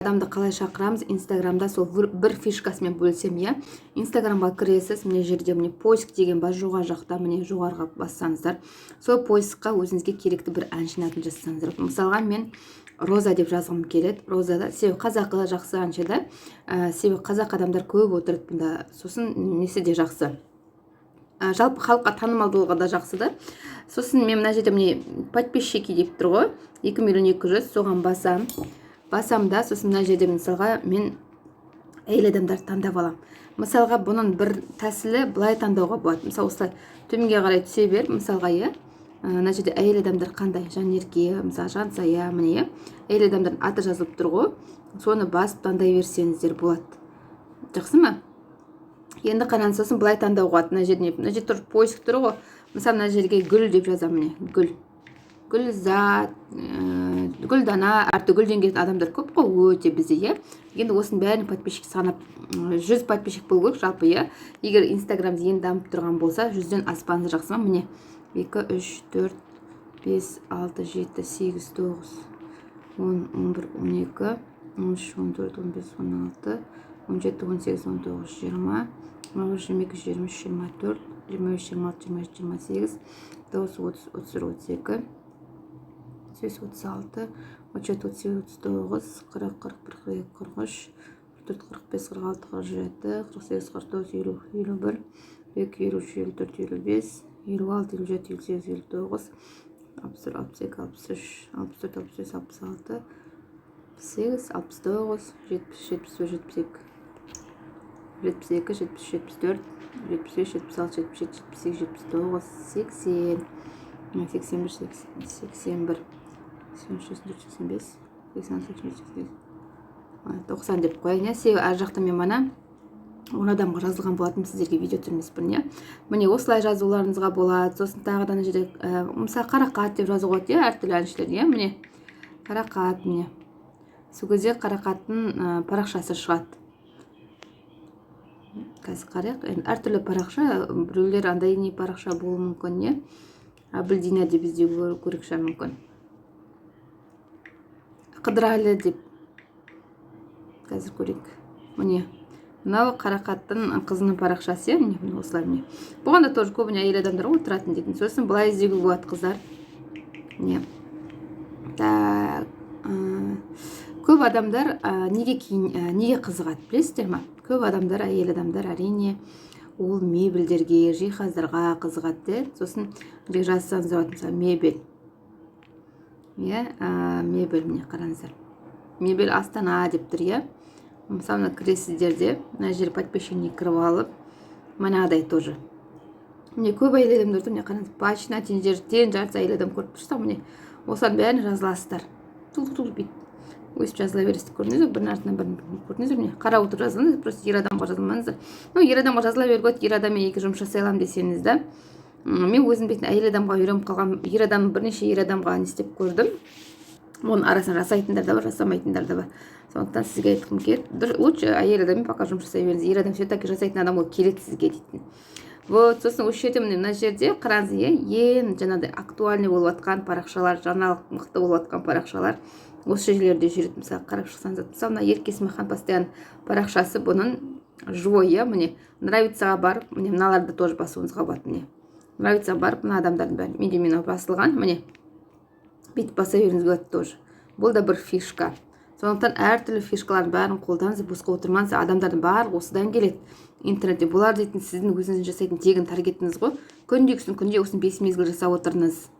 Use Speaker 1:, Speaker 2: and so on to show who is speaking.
Speaker 1: адамды қалай шақырамыз? Инстаграмда сол бір фишкасымен бөлсем, иә. Инстаграмға кіресіз, міне жерде міне поиск деген бар, жоғары жақта, міне жоғарыға бассаңыздар, сол поискқа өзіңізге керекті бір әншінің атын жазсаңыздар. Мысалға мен Роза деп жазғым келеді. Розада себебі қазақы жақсы әнші да, себебі қазақ адамдар көп отырады бұнда, сосын несі де жақсы. Жалпы халыққа танымалдылығы да жақсы да. Сосын мен мына жерде міне подписчики деп тұр ғой, 2.200.000, соған басам да, сосын мына жерде мысалға мен әйел адамдарды таңдап алам. Мысалға бұның бір тәсілі былай таңдауға болады. Мысалы осылай төменге қарай түсе бер, мысалға, иә. Мына жерде әйел адамдар қандай? Жанерке, мысалы Жансая, міне, әйел адамдардың аты жазылып тұр ғой. Соны басып таңдай берсеңіздер болады. Жақсы ма? Енді қараңыз, сосын былай таңдауға болады. Мына жерде тұр поиск тұр ғой. Мысалы мына жерге гүл деп жазам, міне, гүл. Гүлзат, Гүлдана, әрті гүлден келетін адамдар көп қой, өте бізде, иә. Енді осының бәрін подписчик санап, 100 подписчик болу керек жалпы, иә. Егер Инстаграм енді дамып тұрған болса, 100-ден аспаңыз, жақсы ма? Міне 2, 3, 4, 5, 6, 7, 8, 9, 10, 11, 12, 13, 14, 15, 16, 17, 18, 19, 20, 22, 23, 24, 25, 26, 27, 28, 30, 31, 32, 36, 37, 38, 39, 40, 41, 43, 44, 45, 46, 47, 48, 49, 50, 51, 52, 53, 54, 55, 56, 57, 58, 59, 60, 61, 62, 63, 64, 65, 66, 67, 68, 72, 73, 74, 75, 76, 77, 78, 81, 81, 90 деп қояйын. Себебі әр жақта мен мана 10 адамға жазылған болатын, сіздерге видео түсірмеспін, иә. Міне осылай жазуларыңызға болады. Сосын тағыдан жерде мысалы Қарақат деп жазуға болады, иә, әртүрлі әншілер, иә, міне. Қарақат, міне. Сол кезде Қарақаттың парақшасы шығады. Қазір қарайық, әртүрлі парақша, біреулер андай не парақша болуы мүмкін, иә. Абілдина деп іздеу көрік шығар мүмкін. Қыдырәлі деп қазір көрейік. Міне, мынау Қарақаттың қызының парақшасы, міне осылай, міне. Бұған да тоже көбіне әйел адамдар отыратын дейтін. Сосын былай іздеуге болады, қыздар. Міне. Так, көп адамдар неге қызығады, білесіздер ма? Көп адамдар, әйел адамдар әрине ол мебельдерге, жиһаздарға қызығады. Сосын жазсаңыз болады, мысалы мебель. Иә, мебель, міне қараңыздар. Мебель Астана деп тұр, иә. Мысалы кіресіздерде, мына жер подписчикіне кіріп алып, манадай тоже. Міне көп әйел адамдар тұр, міне қараңыз, пачна, тең жарты әйел адам көріп тұрса, міне осылардың бәрін жазыласыздар. Тұл-тұл бейт. Өсіп жазыла бересіздер, көрдіңіздер, бірінің артынан бірін көрдіңіздер, міне қарап отырып жазылыңыз, просто ер адамға жазылмаңыздар. Ер адамға жазыла беруге, ер адаммен екі жұмыс жасай аламын десеңіз да, мен өзім бетін әйел адамға үйреніп қалған, бірнеше ер адамға не істеп көрдім. Оның арасында жасайтындар да бар, жасамайтындар да бар. Сондықтан сізге айтқым келеді, лучше әйел адаммен пока жұмыс жасай беріңіз. Ер адам все-таки жасайтын адам ол келеді сізге дейтін. Вот, сосын осы жерде мына жерде қараңыз, ең жаңағыдай актуальный болып жатқан парақшалар, жаңалық мықты болып жатқан парақшалар осы жерлерде жүреді. Мысалы қарап шықсаңыз, мысалы мына Ерке Есмахан постоянно парақшасы, бұның живой, иә, міне нравицаға барып, міне мыналарды тоже басуыңызға болады, міне. Нравицаға барып, мына адамдардың бәрі менде басылған, міне бүйтіп баса беріңізге болады тоже. Бұл да бір фишка. Сондықтан әртүрлі фишкалардың бәрін қолданыңыз, босқа отырмаңыз. Адамдардың барлығы осыдан келеді. Интернетте бұлар дейтін сіздің өзіңіздің жасайтын тегін таргетіңіз ғой. Күнде осыны 5 мезгіл жасап отырыңыз.